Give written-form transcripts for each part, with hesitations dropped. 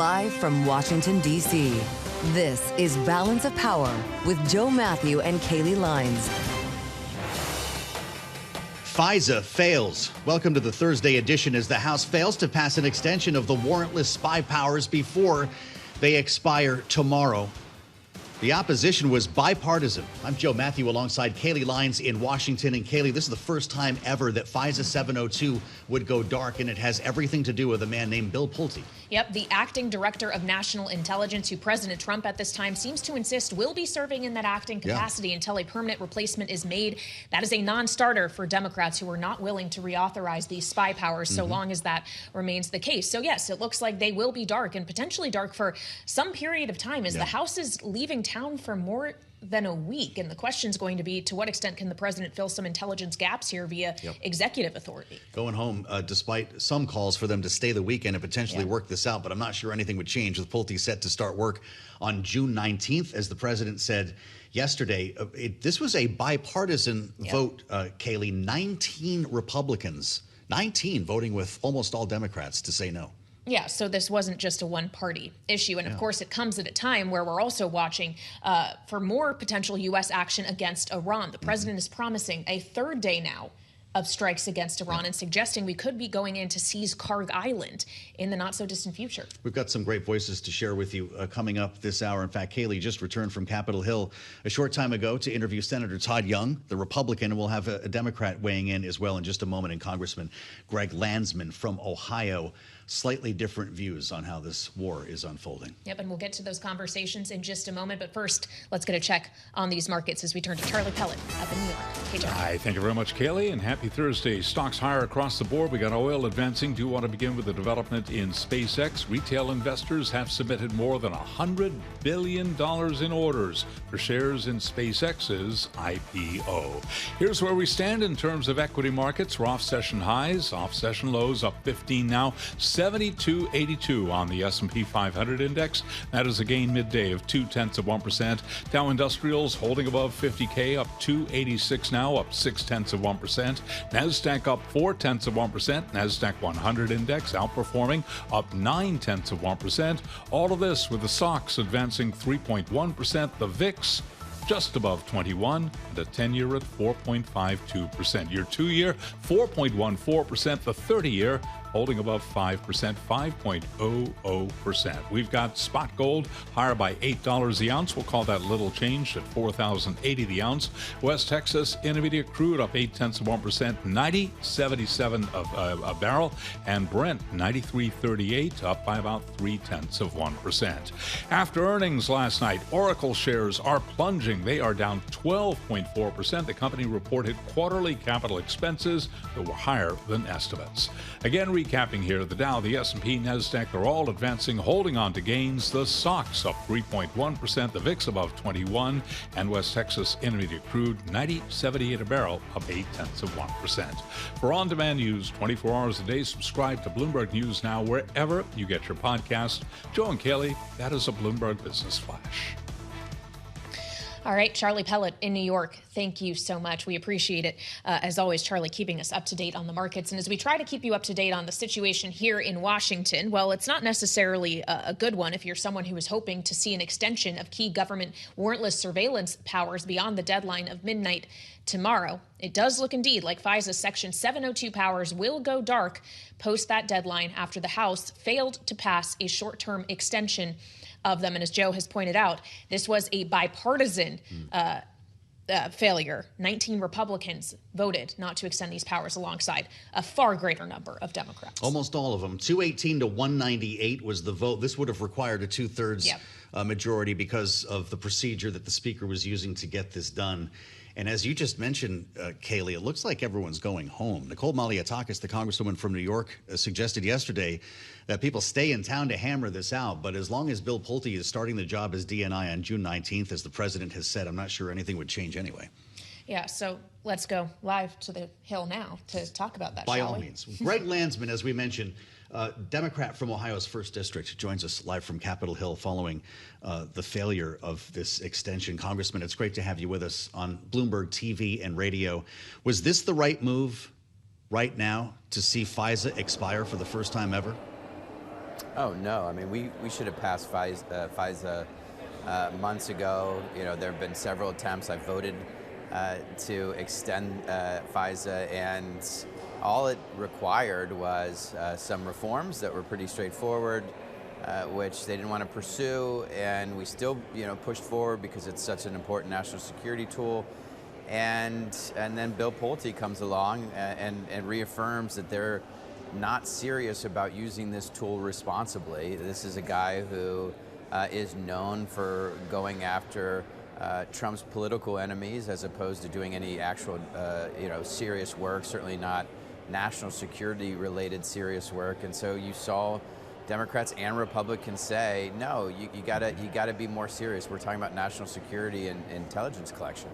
Live from Washington, D.C., this is Balance of Power with Joe Mathieu and Kailey Leinz. FISA fails. Welcome to the Thursday edition as the House fails to pass an extension of the warrantless spy powers before they expire tomorrow. The opposition was bipartisan. I'm Joe Mathieu alongside Kailey Leinz in Washington. And Kailey, this is the first time ever that FISA 702 would go dark, and it has everything to do with a man named Bill Pulte. Yep, the acting director of national intelligence, who President Trump at this time seems to insist will be serving in that acting capacity until a permanent replacement is made. That is a non-starter for Democrats who are not willing to reauthorize these spy powers so long as that remains the case. So yes, it looks like they will be dark, and potentially dark for some period of time, as the House is leaving town for more than a week. And the question is going to be, to what extent can the president fill some intelligence gaps here via executive authority? Going home, despite some calls for them to stay the weekend and potentially work this out, but I'm not sure anything would change, with Pulte set to start work on June 19th, as the president said yesterday. This was a bipartisan vote, Kailey. 19 Republicans, 19 voting with almost all Democrats to say no. Yeah, so this wasn't just a one-party issue. And of course, it comes at a time where we're also watching for more potential U.S. action against Iran. The president is promising a third day now of strikes against Iran and suggesting we could be going in to seize Kharg Island in the not-so-distant future. We've got some great voices to share with you coming up this hour. In fact, Kailey just returned from Capitol Hill a short time ago to interview Senator Todd Young, the Republican, and we'll have a Democrat weighing in as well in just a moment, and Congressman Greg Landsman from Ohio. Slightly different views on how this war is unfolding. Yep, and we'll get to those conversations in just a moment. But first, let's get a check on these markets as we turn to Charlie Pellet up in New York. Hey, Charlie. Hi, thank you very much, Kailey, and happy Thursday. Stocks higher across the board. We got oil advancing. Do want to begin with the development in SpaceX. Retail investors have submitted more than $100 billion in orders for shares in SpaceX's IPO. Here's where we stand in terms of equity markets. We're off session highs, off session lows, up 15 now. 72.82 on the S&P 500 index. That is a gain midday of 0.2%. Dow Industrials holding above 50K, up 286 now, up 0.6%. NASDAQ up 0.4%. NASDAQ 100 index outperforming, up 0.9%. All of this with the SOX advancing 3.1%. The VIX just above 21, the 10-year at 4.52%. Your 2-year, 4.14%. The 30-year holding above 5%, 5.00%. We've got spot gold higher by $8 the ounce. We'll call that little change at $4,080 the ounce. West Texas Intermediate crude up 0.8%, 90.77 a barrel, and Brent 93.38 up by about 0.3%. After earnings last night, Oracle shares are plunging. They are down 12.4%. The company reported quarterly capital expenses that were higher than estimates. Again, recapping here, the Dow, the S&P, NASDAQ, they're all advancing, holding on to gains. The SOX up 3.1%, the VIX above 21, and West Texas Intermediate crude 90.78 a barrel, up 0.8%. For on-demand news 24 hours a day, subscribe to Bloomberg News Now wherever you get your podcast. Joe and Kailey, that is a Bloomberg Business Flash. All right, Charlie Pellet in New York, thank you so much. We appreciate it. As always, Charlie, keeping us up to date on the markets. And as we try to keep you up to date on the situation here in Washington, well, it's not necessarily a good one if you're someone who is hoping to see an extension of key government warrantless surveillance powers beyond the deadline of midnight tomorrow. It does look indeed like FISA's Section 702 powers will go dark post that deadline after the House failed to pass a short-term extension of them. And as Joe has pointed out, this was a bipartisan failure. 19 Republicans voted not to extend these powers alongside a far greater number of Democrats. Almost all of them. 218 to 198 was the vote. This would have required a two-thirds majority because of the procedure that the speaker was using to get this done. And as you just mentioned, Kailey, it looks like everyone's going home. Nicole Malliotakis, the congresswoman from New York, suggested yesterday that people stay in town to hammer this out. But as long as Bill Pulte is starting the job as DNI on June 19th, as the president has said, I'm not sure anything would change anyway. Yeah, so let's go live to the Hill now to talk about that, By all means. Greg Landsman, as we mentioned, Democrat from Ohio's 1st District, joins us live from Capitol Hill following the failure of this extension. Congressman, it's great to have you with us on Bloomberg TV and radio. Was this the right move right now to see FISA expire for the first time ever? Oh, no. I mean, we should have passed FISA months ago. You know, there have been several attempts. I voted to extend FISA, and all it required was some reforms that were pretty straightforward, which they didn't want to pursue, and we still, pushed forward because it's such an important national security tool. And then Bill Pulte comes along and reaffirms that they're not serious about using this tool responsibly. This is a guy who is known for going after Trump's political enemies as opposed to doing any actual, serious work, certainly not national security related serious work. And so you saw Democrats and Republicans say, no, you gotta be more serious. We're talking about national security and intelligence collection.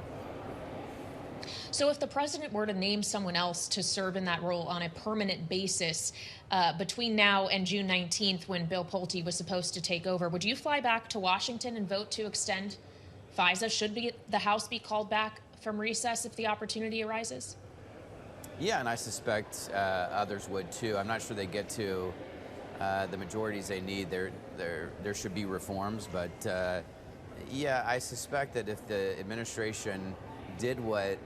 So if the president were to name someone else to serve in that role on a permanent basis between now and June 19th, when Bill Pulte was supposed to take over, would you fly back to Washington and vote to extend FISA? Should the House be called back from recess if the opportunity arises? Yeah, and I suspect others would too. I'm not sure they get to the majorities they need. There should be reforms, but yeah, I suspect that if the administration did what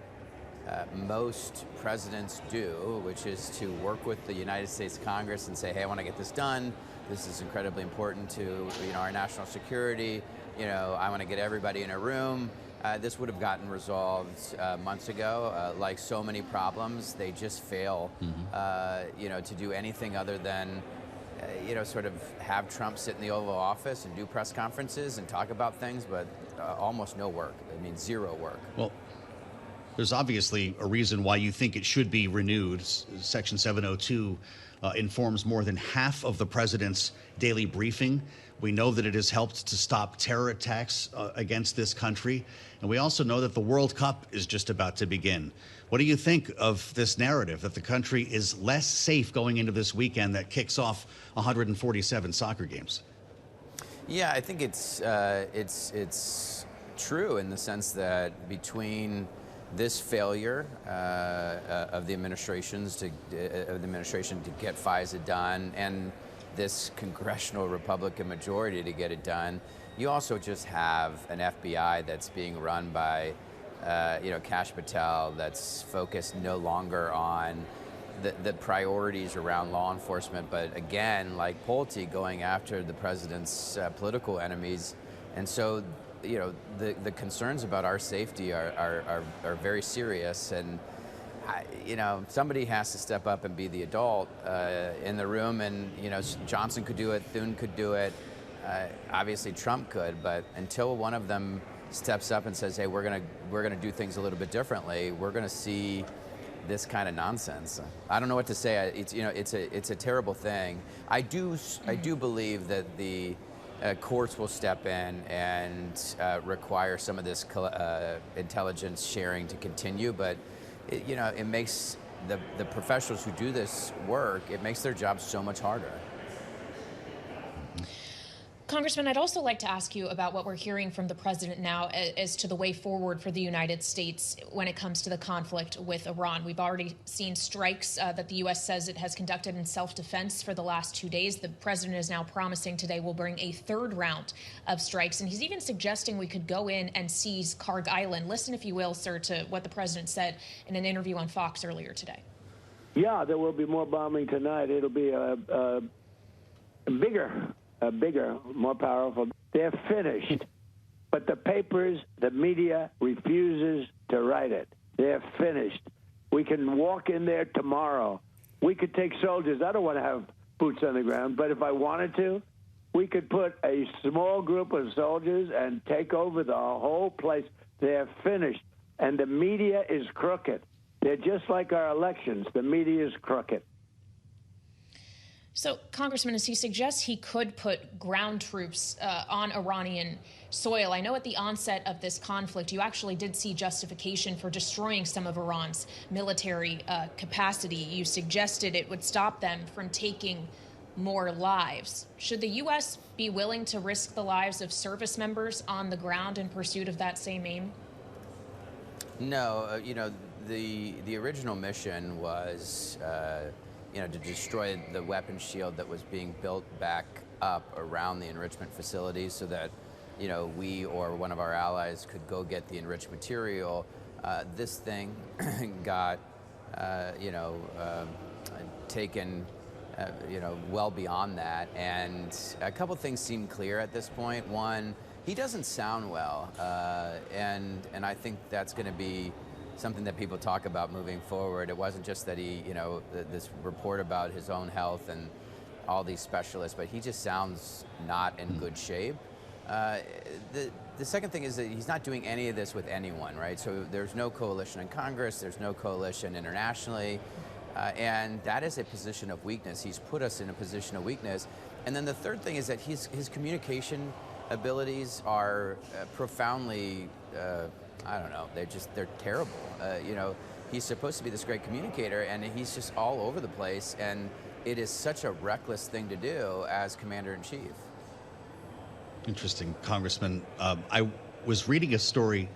most presidents do, which is to work with the United States Congress and say, hey, I want to get this done. This is incredibly important to our national security. I want to get everybody in a room. This would have gotten resolved months ago. Like so many problems, they just fail, to do anything other than, sort of have Trump sit in the Oval Office and do press conferences and talk about things, but almost no work. I mean, zero work. Well, there's obviously a reason why you think it should be renewed. Section 702 informs more than half of the president's daily briefing. We know that it has helped to stop terror attacks against this country. And we also know that the World Cup is just about to begin. What do you think of this narrative that the country is less safe going into this weekend that kicks off 147 soccer games? Yeah, I think it's true in the sense that between this failure of the administration to get FISA done and this congressional Republican majority to get it done, you also just have an FBI that's being run by Kash Patel, that's focused no longer on the priorities around law enforcement, but again, like Pulte, going after the president's political enemies. And so the concerns about our safety are very serious, and somebody has to step up and be the adult in the room. And Johnson could do it, Thune could do it, obviously Trump could, but until one of them steps up and says, "Hey, we're gonna do things a little bit differently," we're gonna see this kind of nonsense. I don't know what to say. It's a terrible thing. I do believe that the courts will step in and require some of this intelligence sharing to continue, but it makes the professionals who do this work, it makes their job so much harder. Congressman, I'd also like to ask you about what we're hearing from the president now as to the way forward for the United States when it comes to the conflict with Iran. We've already seen strikes that the U.S. says it has conducted in self-defense for the last 2 days. The president is now promising today we'll bring a third round of strikes, and he's even suggesting we could go in and seize Kharg Island. Listen, if you will, sir, to what the president said in an interview on Fox earlier today. Yeah, there will be more bombing tonight. It'll be bigger, more powerful. They're finished. But the papers, the media refuses to write it. They're finished. We can walk in there tomorrow. We could take soldiers. I don't want to have boots on the ground, but if I wanted to, we could put a small group of soldiers and take over the whole place. They're finished. And the media is crooked. They're just like our elections. The media is crooked. So, Congressman, as he suggests he could put ground troops on Iranian soil, I know at the onset of this conflict, you actually did see justification for destroying some of Iran's military capacity. You suggested it would stop them from taking more lives. Should the U.S. be willing to risk the lives of service members on the ground in pursuit of that same aim? No, the original mission was to destroy the weapons shield that was being built back up around the enrichment facilities so that, we or one of our allies could go get the enriched material. This thing got, taken, well beyond that. And a couple things seem clear at this point. One, he doesn't sound well, and I think that's going to be something that people talk about moving forward. It wasn't just that he, this report about his own health and all these specialists, but he just sounds not in good shape. The second thing is that he's not doing any of this with anyone, right? So there's no coalition in Congress, there's no coalition internationally, and that is a position of weakness. He's put us in a position of weakness. And then the third thing is that his communication abilities are profoundly, they're terrible. He's supposed to be this great communicator, and he's just all over the place, and it is such a reckless thing to do as Commander-in-Chief. Interesting, Congressman. I was reading a story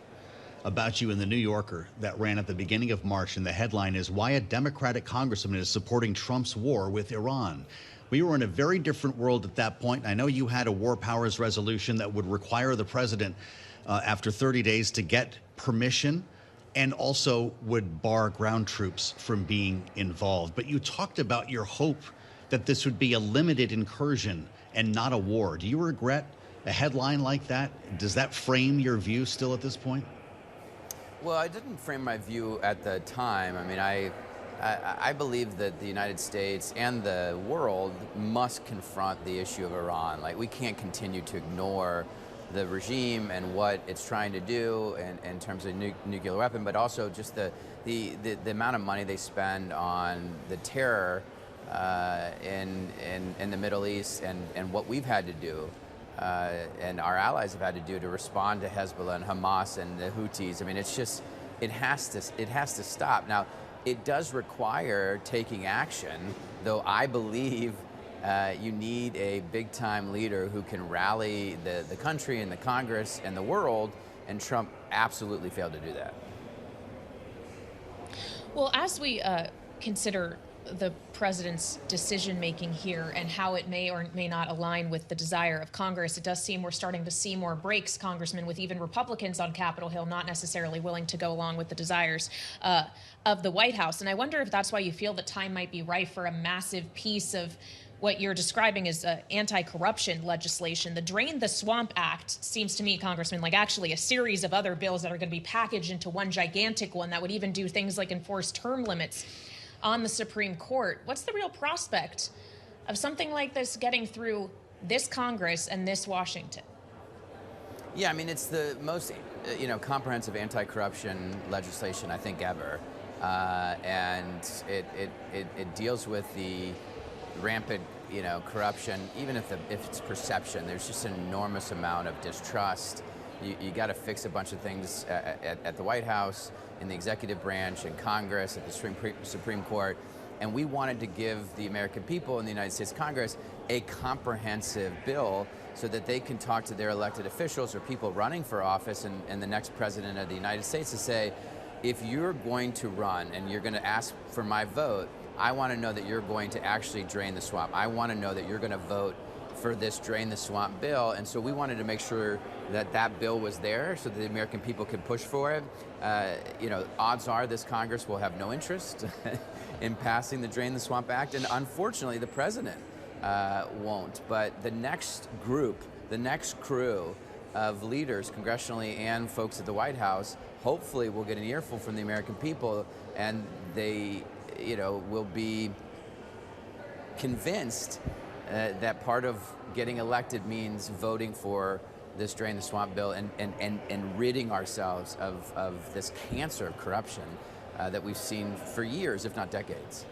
about you in the New Yorker that ran at the beginning of March, and the headline is "Why a Democratic Congressman is Supporting Trump's War with Iran." We were in a very different world at that point. I know you had a war powers resolution that would require the president after 30 days to get permission, and also would bar ground troops from being involved. But you talked about your hope that this would be a limited incursion and not a war. Do you regret a headline like that? Does that frame your view still at this point? Well, I didn't frame my view at the time. I mean, I believe that the United States and the world must confront the issue of Iran. Like, we can't continue to ignore the regime and what it's trying to do in terms of nuclear weapon, but also just the amount of money they spend on the terror in the Middle East and what we've had to do and our allies have had to do to respond to Hezbollah and Hamas and the Houthis. I mean, it's just, it has to stop. Now, it does require taking action, though I believe you need a big-time leader who can rally the country and the Congress and the world, and Trump absolutely failed to do that. Well, as we consider the president's decision-making here and how it may or may not align with the desire of Congress, it does seem we're starting to see more breaks, Congressman, with even Republicans on Capitol Hill not necessarily willing to go along with the desires of the White House. And I wonder if that's why you feel that time might be ripe for a massive piece of what you're describing as anti-corruption legislation. The Drain the Swamp Act seems to me, Congressman, like actually a series of other bills that are going to be packaged into one gigantic one that would even do things like enforce term limits on the Supreme Court. What's the real prospect of something like this getting through this Congress and this Washington? Yeah, I mean, it's the most, comprehensive anti-corruption legislation I think ever, and it deals with the rampant, corruption. Even if it's perception, there's just an enormous amount of distrust. You got to fix a bunch of things at the White House, in the executive branch, in Congress, at the Supreme Court. And we wanted to give the American people in the United States Congress a comprehensive bill so that they can talk to their elected officials or people running for office and the next president of the United States to say, if you're going to run and you're going to ask for my vote, I want to know that you're going to actually drain the swamp. I want to know that you're going to vote for this Drain the Swamp bill. And so we wanted to make sure that that bill was there so that the American people could push for it. Odds are this Congress will have no interest in passing the Drain the Swamp Act, and unfortunately the president won't. But the next group, the next crew of leaders congressionally and folks at the White House hopefully will get an earful from the American people, and they will be convinced that part of getting elected means voting for this Drain the Swamp bill and ridding ourselves of this cancer of corruption that we've seen for years, if not decades.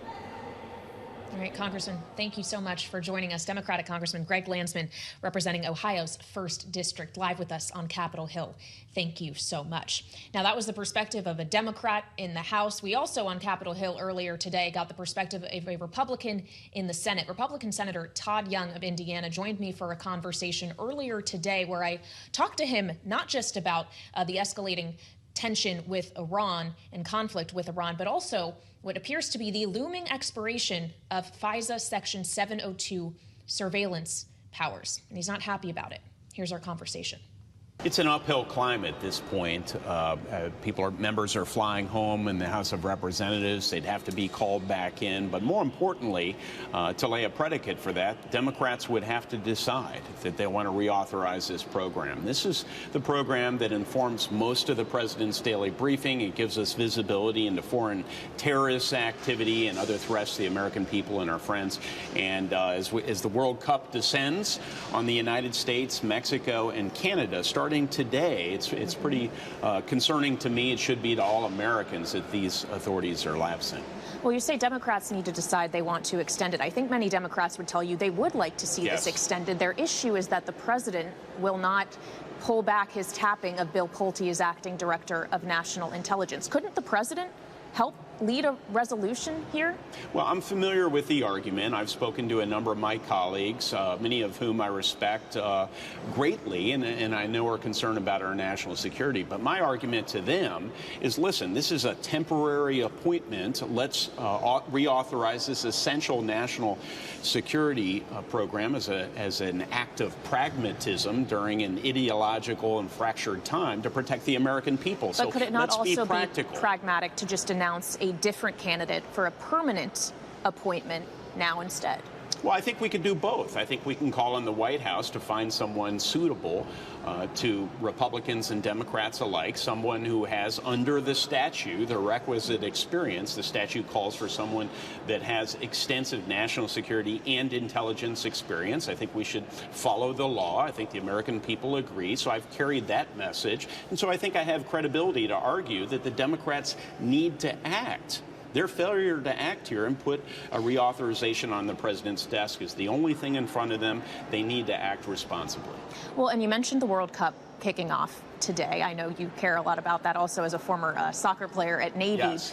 All right, Congressman, thank you so much for joining us. Democratic Congressman Greg Landsman, representing Ohio's 1st District, live with us on Capitol Hill. Thank you so much. Now, that was the perspective of a Democrat in the House. We also, on Capitol Hill earlier today, got the perspective of a Republican in the Senate. Republican Senator Todd Young of Indiana joined me for a conversation earlier today where I talked to him not just about the escalating tension with Iran and conflict with Iran, but also what appears to be the looming expiration of FISA Section 702 surveillance powers. And he's not happy about it. Here's our conversation. It's an uphill climb at this point. Members are flying home in the House of Representatives. They'd have to be called back in. But more importantly, to lay a predicate for that, Democrats would have to decide that they want to reauthorize this program. This is the program that informs most of the president's daily briefing. It gives us visibility into foreign terrorist activity and other threats to the American people and our friends. And as the World Cup descends on the United States, Mexico, and Canada, starting today, it's pretty concerning to me. It should be to all Americans that these authorities are lapsing. Well, you say Democrats need to decide they want to extend it. I think many Democrats would tell you they would like to see this extended. Their issue is that the president will not pull back his tapping of Bill Pulte as acting director of national intelligence. Couldn't the president help lead a resolution here? Well, I'm familiar with the argument. I've spoken to a number of my colleagues, many of whom I respect greatly, and I know are concerned about our national security. But my argument to them is, listen, this is a temporary appointment. Let's reauthorize this essential national security program as an act of pragmatism during an ideological and fractured time to protect the American people. But so could it not let's also be pragmatic to just announce a different candidate for a permanent appointment now instead? Well, I think we could do both. I think we can call on the White House to find someone suitable to Republicans and Democrats alike, someone who has, under the statute, the requisite experience. The statute calls for someone that has extensive national security and intelligence experience. I think we should follow the law. I think the American people agree. So I've carried that message. And so I think I have credibility to argue that the Democrats need to act. Their failure to act here and put a reauthorization on the president's desk is the only thing in front of them. They need to act responsibly. Well, and you mentioned the World Cup kicking off today. I know you care a lot about that also as a former soccer player at Navy. Yes.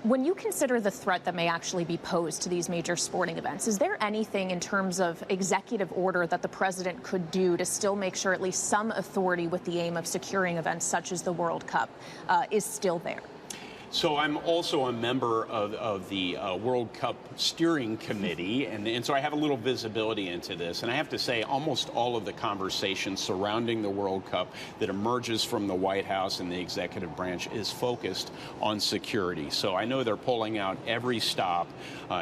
When you consider the threat that may actually be posed to these major sporting events, is there anything in terms of executive order that the president could do to still make sure at least some authority with the aim of securing events such as the World Cup is still there? So I'm also a member of the World Cup Steering Committee, and so I have a little visibility into this. And I have to say, almost all of the conversation surrounding the World Cup that emerges from the White House and the executive branch is focused on security. So I know they're pulling out every stop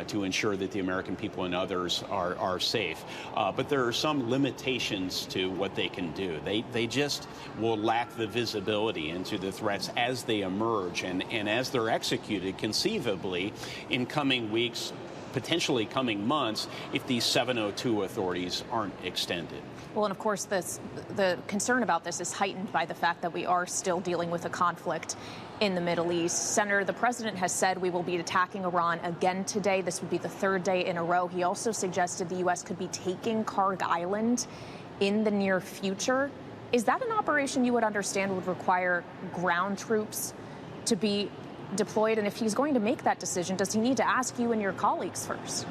to ensure that the American people and others are safe. But there are some limitations to what they can do. They just will lack the visibility into the threats as they emerge and as they're executed, conceivably, in coming weeks, potentially coming months, if these 702 authorities aren't extended. Well, and of course, the concern about this is heightened by the fact that we are still dealing with a conflict in the Middle East. Senator, the president has said we will be attacking Iran again today. This would be the third day in a row. He also suggested the U.S. could be taking Kharg Island in the near future. Is that an operation you would understand would require ground troops to be deployed? And if he's going to make that decision, does he need to ask you and your colleagues first?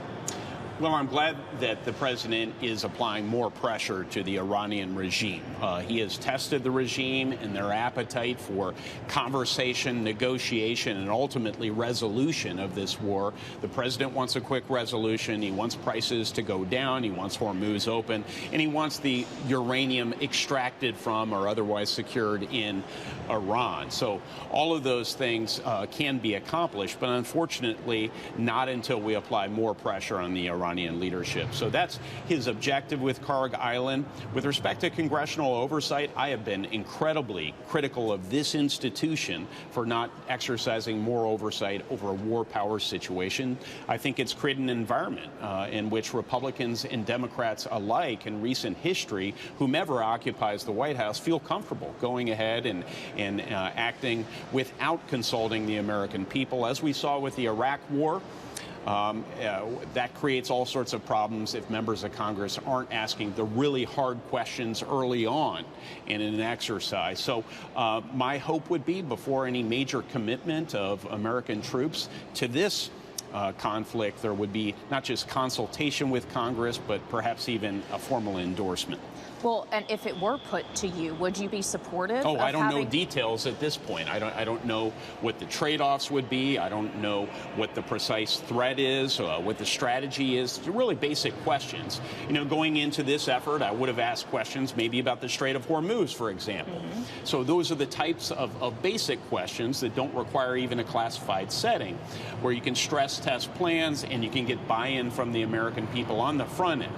Well, I'm glad that the president is applying more pressure to the Iranian regime. He has tested the regime and their appetite for conversation, negotiation, and ultimately resolution of this war. The president wants a quick resolution. He wants prices to go down. He wants Hormuz open. And he wants the uranium extracted from or otherwise secured in Iran. So all of those things can be accomplished, but unfortunately not until we apply more pressure on the Iranian leadership. So that's his objective with Kharg Island. With respect to congressional oversight, I have been incredibly critical of this institution for not exercising more oversight over a war power situation. I think it's created an environment in which Republicans and Democrats alike in recent history, whomever occupies the White House, feel comfortable going ahead and acting without consulting the American people. As we saw with the Iraq War, that creates all sorts of problems if members of Congress aren't asking the really hard questions early on in an exercise. So my hope would be, before any major commitment of American troops to this conflict, there would be not just consultation with Congress, but perhaps even a formal endorsement. Well, and if it were put to you, would you be supportive? Oh, I don't know details at this point. I don't know what the trade-offs would be. I don't know what the precise threat is, what the strategy is. They're really basic questions. You know, going into this effort, I would have asked questions maybe about the Strait of Hormuz, for example. Mm-hmm. So those are the types of basic questions that don't require even a classified setting, where you can stress test plans and you can get buy-in from the American people on the front end.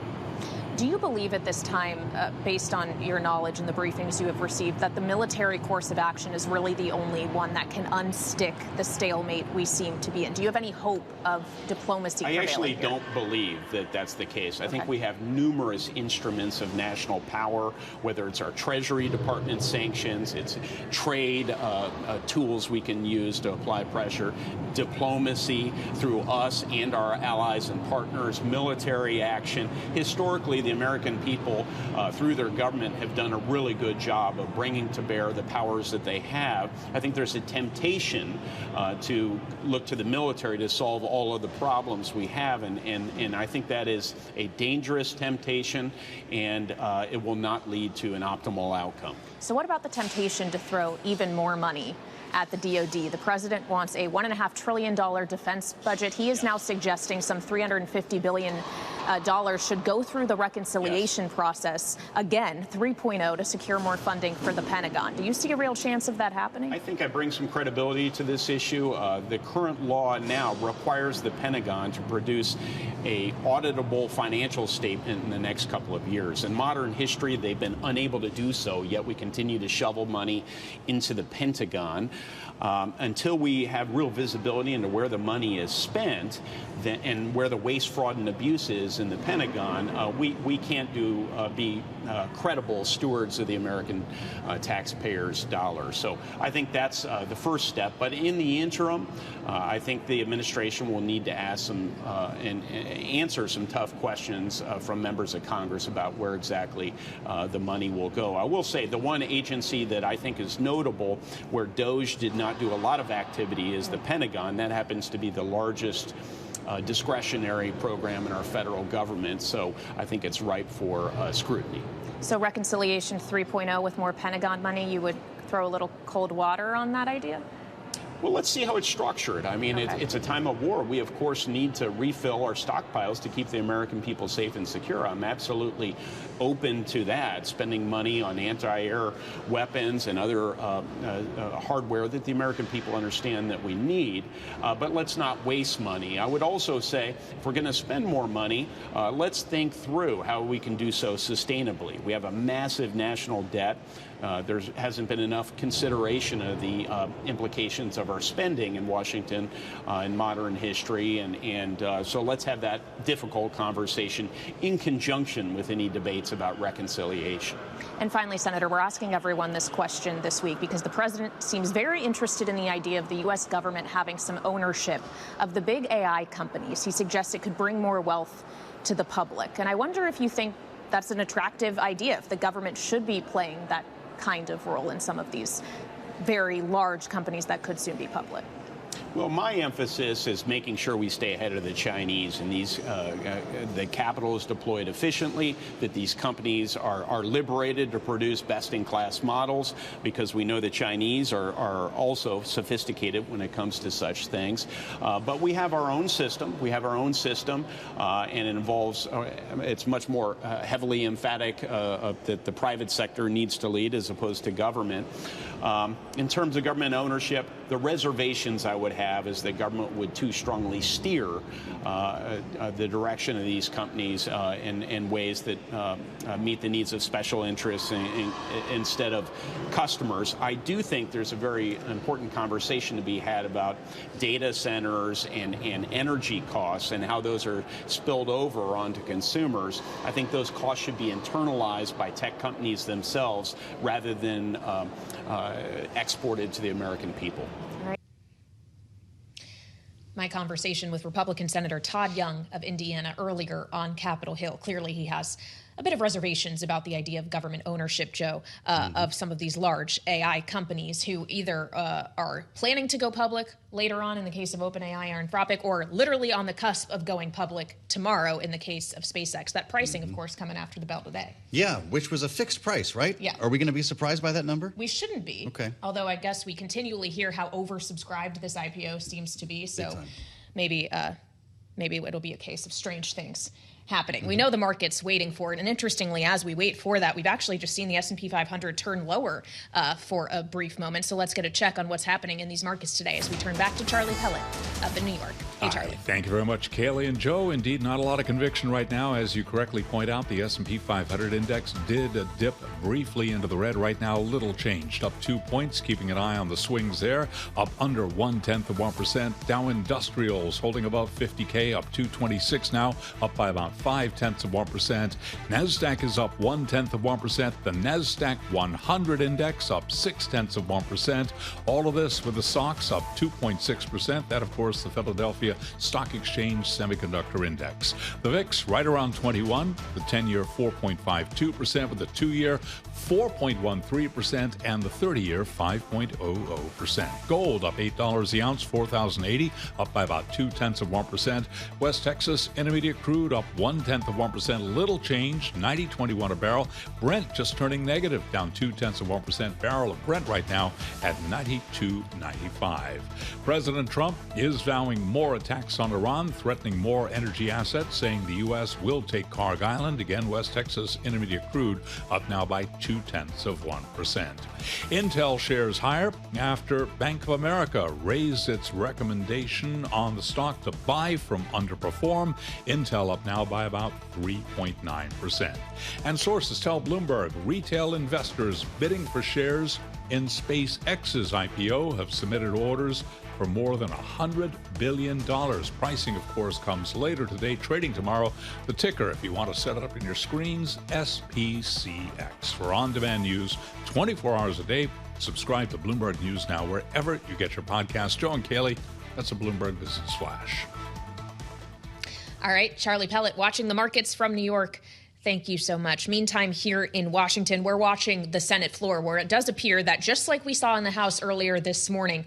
Do you believe at this time, based on your knowledge and the briefings you have received, that the military course of action is really the only one that can unstick the stalemate we seem to be in? Do you have any hope of diplomacy prevailing? I actually don't believe that that's the case. I think we have numerous instruments of national power, whether it's our Treasury Department sanctions, it's trade tools we can use to apply pressure, diplomacy through us and our allies and partners, military action. Historically, the American people, through their government, have done a really good job of bringing to bear the powers that they have. I think there's a temptation to look to the military to solve all of the problems we have, and I think that is a dangerous temptation, and it will not lead to an optimal outcome. So what about the temptation to throw even more money at the DoD? The president wants a $1.5 trillion defense budget. He is now suggesting some $350 billion should go through the reconciliation process, again, 3.0, to secure more funding for the Pentagon. Do you see a real chance of that happening? I think I bring some credibility to this issue. The current law now requires the Pentagon to produce a auditable financial statement in the next couple of years. In modern history, they've been unable to do so, yet we continue to shovel money into the Pentagon. Until we have real visibility into where the money is spent and where the waste, fraud, and abuse is in the Pentagon, we can't be credible stewards of the American taxpayers' dollars. So I think that's the first step. But in the interim, I think the administration will need to ask some and answer some tough questions from members of Congress about where exactly the money will go. I will say the one agency that I think is notable where DOGE did not do a lot of activity is the Pentagon. That happens to be the largest discretionary program in our federal government, so I think it's ripe for scrutiny. So reconciliation 3.0 with more Pentagon money, you would throw a little cold water on that idea? Well, let's see how it's structured. I mean, it's a time of war. We, of course, need to refill our stockpiles to keep the American people safe and secure. I'm absolutely open to that, spending money on anti-air weapons and other hardware that the American people understand that we need. But let's not waste money. I would also say, if we're going to spend more money, let's think through how we can do so sustainably. We have a massive national debt. There hasn't been enough consideration of the implications of our spending in Washington in modern history, and so let's have that difficult conversation in conjunction with any debates about reconciliation. And finally, Senator, we're asking everyone this question this week because the president seems very interested in the idea of the U.S. government having some ownership of the big AI companies. He suggests it could bring more wealth to the public. And I wonder if you think that's an attractive idea, if the government should be playing that kind of role in some of these very large companies that could soon be public. Well, my emphasis is making sure we stay ahead of the Chinese, and the capital is deployed efficiently, that these companies are liberated to produce best-in-class models, because we know the Chinese are also sophisticated when it comes to such things. But we have our own system. And it involves, it's much more heavily emphatic that the private sector needs to lead as opposed to government. In terms of government ownership, the reservations I would have is that government would too strongly steer the direction of these companies in ways that meet the needs of special interests instead of customers. I do think there's a very important conversation to be had about data centers and energy costs and how those are spilled over onto consumers. I think those costs should be internalized by tech companies themselves rather than exported to the American people. My conversation with Republican Senator Todd Young of Indiana earlier on Capitol Hill. Clearly, he has a bit of reservations about the idea of government ownership, Joe, of some of these large AI companies who either are planning to go public later on in the case of OpenAI or Anthropic, or literally on the cusp of going public tomorrow in the case of SpaceX. That pricing, of course, coming after the bell today. Yeah, which was a fixed price, right? Yeah. Are we going to be surprised by that number? We shouldn't be. Okay. Although I guess we continually hear how oversubscribed this IPO seems to be. So maybe it'll be a case of strange things happening. We know the market's waiting for it, and interestingly, as we wait for that, we've actually just seen the S&P 500 turn lower for a brief moment. So let's get a check on what's happening in these markets today as we turn back to Charlie Pellet up in New York. Hey, Charlie. Thank you very much, Kailey and Joe. Indeed, not a lot of conviction right now. As you correctly point out, the S&P 500 index did dip briefly into the red. Right now, little changed, up 2 points, keeping an eye on the swings there, up under 0.1%. Dow Industrials holding above 50K, up 226 now, up by about 0.5%. NASDAQ is up 0.1%. The NASDAQ 100 index up 0.6%. All of this with the stocks up 2.6%. That, of course, the Philadelphia Stock Exchange Semiconductor Index. The VIX right around 21. The 10-year 4.52%, with the 2-year 4.13%, and the 30-year 5.00%. Gold up $8 the ounce, $4,080, up by about 0.2%. West Texas Intermediate crude up 0.1%, little change, $90.21 a barrel. Brent just turning negative, down 0.2%. Barrel of Brent right now at $92.95. President Trump is vowing more attacks on Iran, threatening more energy assets, saying the U.S. will take Kharg Island. Again, West Texas Intermediate crude up now by 0.2%. Intel shares higher after Bank of America raised its recommendation on the stock to buy from underperform. Intel up now by about 3.9%. And sources tell Bloomberg retail investors bidding for shares in SpaceX's IPO have submitted orders for more than $100 billion. Pricing, of course, comes later today, trading tomorrow. The ticker, if you want to set it up in your screens, SPCX. For on-demand news 24 hours a day, subscribe to Bloomberg News Now wherever you get your podcasts. Joe and Kailey, that's a Bloomberg Business Flash. All right, Charlie Pellet, watching the markets from New York. Thank you so much. Meantime, here in Washington, we're watching the Senate floor, where it does appear that, just like we saw in the House earlier this morning,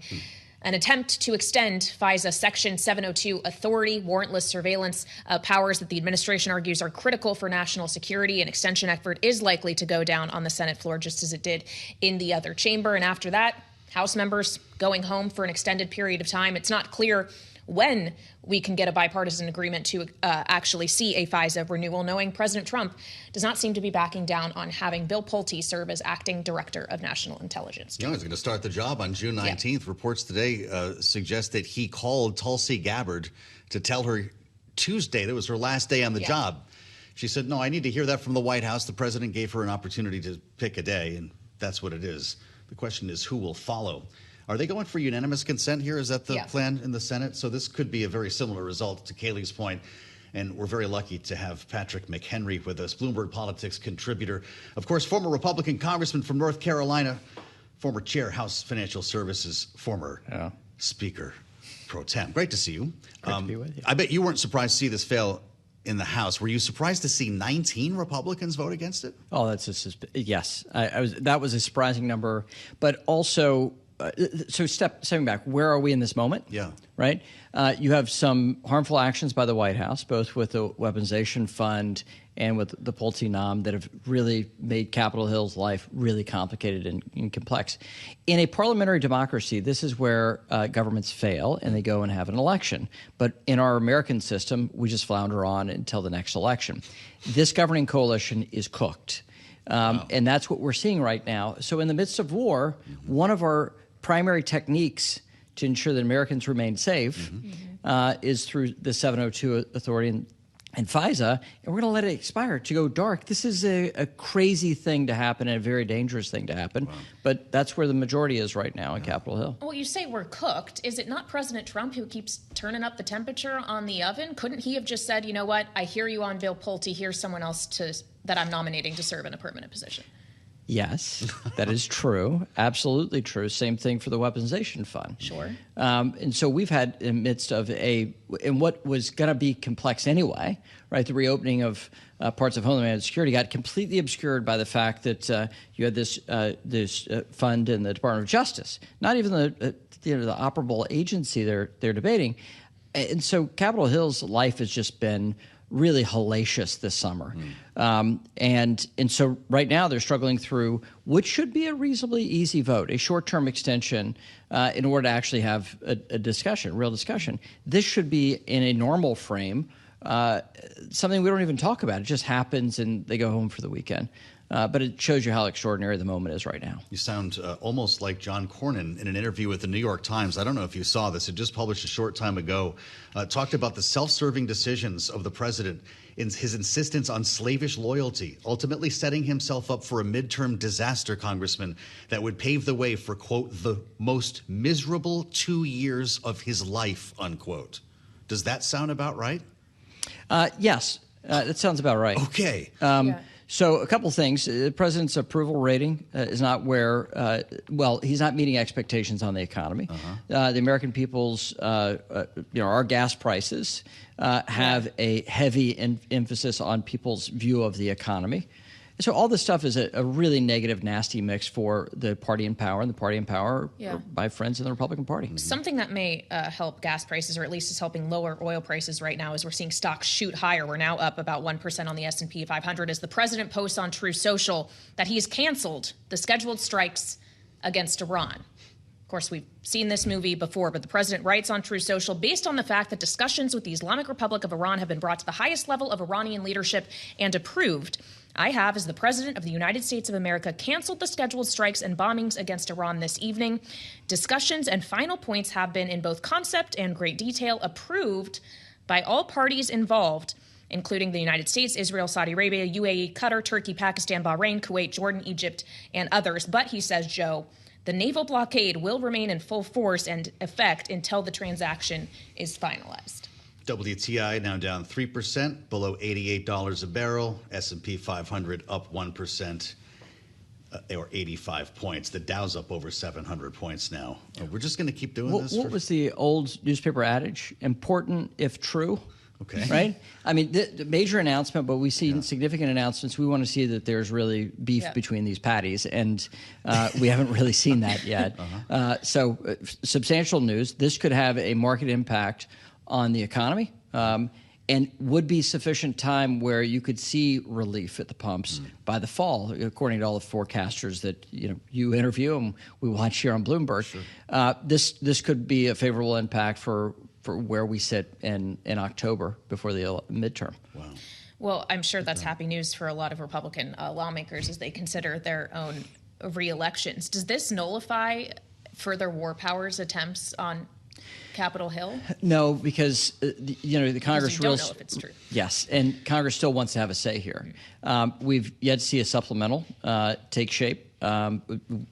an attempt to extend FISA Section 702 authority, warrantless surveillance powers that the administration argues are critical for national security. An extension effort is likely to go down on the Senate floor, just as it did in the other chamber. And after that, House members going home for an extended period of time. It's not clear when we can get a bipartisan agreement to actually see a FISA renewal, knowing President Trump does not seem to be backing down on having Bill Pulte serve as acting director of national intelligence. You know, he's going to start the job on June 19th. Yeah. Reports today suggest that he called Tulsi Gabbard to tell her Tuesday that was her last day on the job. She said, no, I need to hear that from the White House. The president gave her an opportunity to pick a day, and that's what it is. The question is, who will follow? Are they going for unanimous consent here? Is that the plan in the Senate? So this could be a very similar result, to Kailey's point. And we're very lucky to have Patrick McHenry with us, Bloomberg Politics contributor. Of course, former Republican congressman from North Carolina, former chair, House Financial Services, former Speaker pro tem. Great to see you. Great to be with you. I bet you weren't surprised to see this fail in the House. Were you surprised to see 19 Republicans vote against it? Oh, yes. That was a surprising number. But also, so stepping back, where are we in this moment? Yeah. Right? You have some harmful actions by the White House, both with the weaponization fund and with the Pulte nom, that have really made Capitol Hill's life really complicated and complex. In a parliamentary democracy, this is where governments fail and they go and have an election. But in our American system, we just flounder on until the next election. This governing coalition is cooked. And that's what we're seeing right now. So in the midst of war, one of our primary techniques to ensure that Americans remain safe is through the 702 authority and FISA, and we're going to let it expire to go dark. This is a crazy thing to happen and a very dangerous thing to happen, but that's where the majority is right now in Capitol Hill. Well, you say we're cooked. Is it not President Trump who keeps turning up the temperature on the oven? Couldn't he have just said, you know what, I hear you on Bill Pulte, here's someone else that I'm nominating to serve in a permanent position? Yes, that is true. Absolutely true. Same thing for the weaponization fund. Sure. And so we've had in the midst of in what was going to be complex anyway, right? The reopening of parts of Homeland Security got completely obscured by the fact that you had this fund in the Department of Justice, not even the operable agency they're debating. And so Capitol Hill's life has just been really hellacious this summer. And so right now they're struggling through what should be a reasonably easy vote, a short-term extension in order to actually have a discussion, real discussion. This should be in a normal frame, something we don't even talk about. It just happens and they go home for the weekend. But it shows you how extraordinary the moment is right now. You sound almost like John Cornyn in an interview with the New York Times. I don't know if you saw this. It just published a short time ago. Talked about the self-serving decisions of the president in his insistence on slavish loyalty, ultimately setting himself up for a midterm disaster, Congressman, that would pave the way for, quote, the most miserable 2 years of his life, unquote. Does that sound about right? Yes, that sounds about right. Okay. Yeah. So a couple things. The president's approval rating is not where, he's not meeting expectations on the economy. The American people's, our gas prices have a heavy emphasis on people's view of the economy. So all this stuff is a really negative, nasty mix for the party in power, and the party in power are my friends in the Republican Party. Something that may help gas prices, or at least is helping lower oil prices right now, is we're seeing stocks shoot higher. We're now up about 1% on the S&P 500 as the president posts on Truth Social that he's canceled the scheduled strikes against Iran. Of course, we've seen this movie before, but the president writes on Truth Social, based on the fact that discussions with the Islamic Republic of Iran have been brought to the highest level of Iranian leadership and approved, I have, as the President of the United States of America, canceled the scheduled strikes and bombings against Iran this evening. Discussions and final points have been, in both concept and great detail, approved by all parties involved, including the United States, Israel, Saudi Arabia, UAE, Qatar, Turkey, Pakistan, Bahrain, Kuwait, Jordan, Egypt, and others. But, he says, Joe, the naval blockade will remain in full force and effect until the transaction is finalized. WTI now down 3%, below $88 a barrel. S&P 500 up 1%, or 85 points. The Dow's up over 700 points now. We're just going to keep doing this? What was the old newspaper adage? Important if true. Okay. Right? I mean, the major announcement, but we've seen significant announcements. We want to see that there's really beef between these patties, and we haven't really seen that yet. So substantial news. This could have a market impact on the economy, and would be sufficient time where you could see relief at the pumps by the fall, according to all the forecasters that you interview and we watch here on Bloomberg. Sure. This could be a favorable impact for where we sit in October before the midterm. Wow. Well, I'm sure that's happy news for a lot of Republican lawmakers as they consider their own re-elections. Does this nullify further war powers attempts on Capitol Hill? No, because the Congress don't know if it's true. Yes, and Congress still wants to have a say here. We've yet to see a supplemental take shape.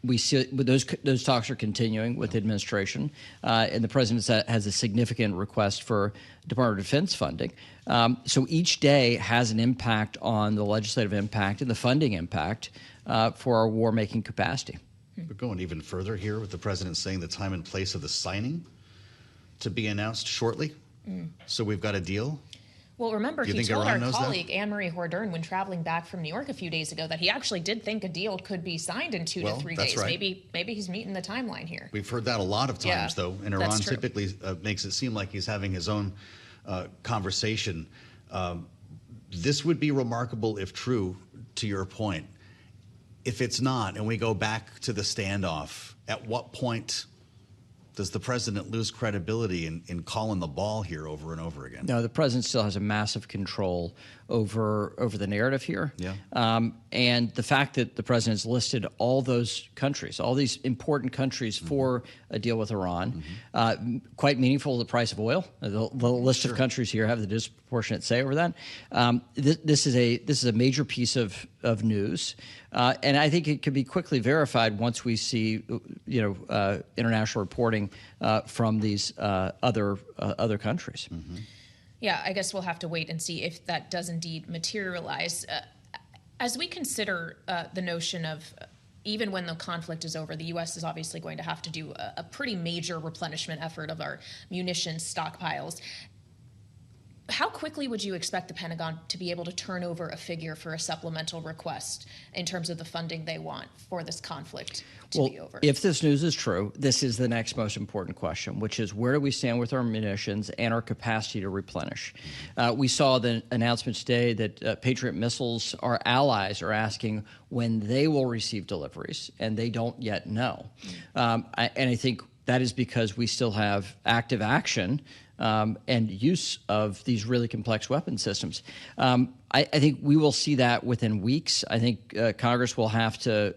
We see those talks are continuing with the administration, and the president has a significant request for Department of Defense funding. So each day has an impact on the legislative impact and the funding impact for our war-making capacity. We're going even further here with the president saying the time and place of the signing to be announced shortly. So we've got a deal. Well, remember, he told our colleague Anne-Marie Hordern when traveling back from New York a few days ago that he actually did think a deal could be signed in 2 to 3 days. Right. Maybe he's meeting the timeline here. We've heard that a lot of times, though, and Iran typically makes it seem like he's having his own conversation. This would be remarkable if true, to your point. If it's not, and we go back to the standoff, at what point does the president lose credibility in calling the ball here over and over again? No, the president still has a massive control over the narrative here. Yeah. And the fact that the president's listed all those countries, all these important countries for a deal with Iran, quite meaningful, the price of oil. The list of countries here have the disproportionate say over that. This is a major piece of news, and I think it could be quickly verified once we see international reporting from these other countries. Yeah, I guess we'll have to wait and see if that does indeed materialize. As we consider the notion of even when the conflict is over, the U.S. is obviously going to have to do a pretty major replenishment effort of our munitions stockpiles. How quickly would you expect the Pentagon to be able to turn over a figure for a supplemental request in terms of the funding they want for this conflict to be over? If this news is true, this is the next most important question, which is where do we stand with our munitions and our capacity to replenish? We saw the announcement today that Patriot missiles, our allies, are asking when they will receive deliveries, and they don't yet know. And I think that is because we still have active action and use of these really complex weapon systems. I think we will see that within weeks. I think Congress will have to,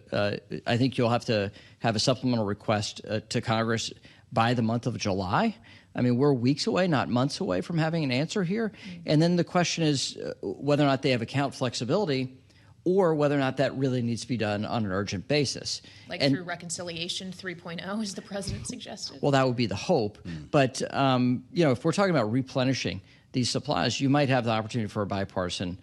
I think you'll have to have a supplemental request to Congress by the month of July. I mean, we're weeks away, not months away from having an answer here. And then the question is whether or not they have account flexibility or whether or not that really needs to be done on an urgent basis. Like through Reconciliation 3.0, as the president suggested? Well, that would be the hope. But, if we're talking about replenishing these supplies, you might have the opportunity for a bipartisan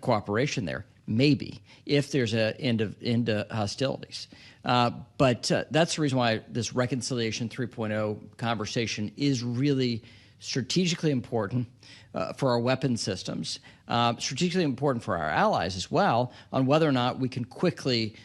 cooperation there, maybe, if there's an end to hostilities. But that's the reason why this Reconciliation 3.0 conversation is really strategically important for our weapon systems, strategically important for our allies as well, on whether or not we can quickly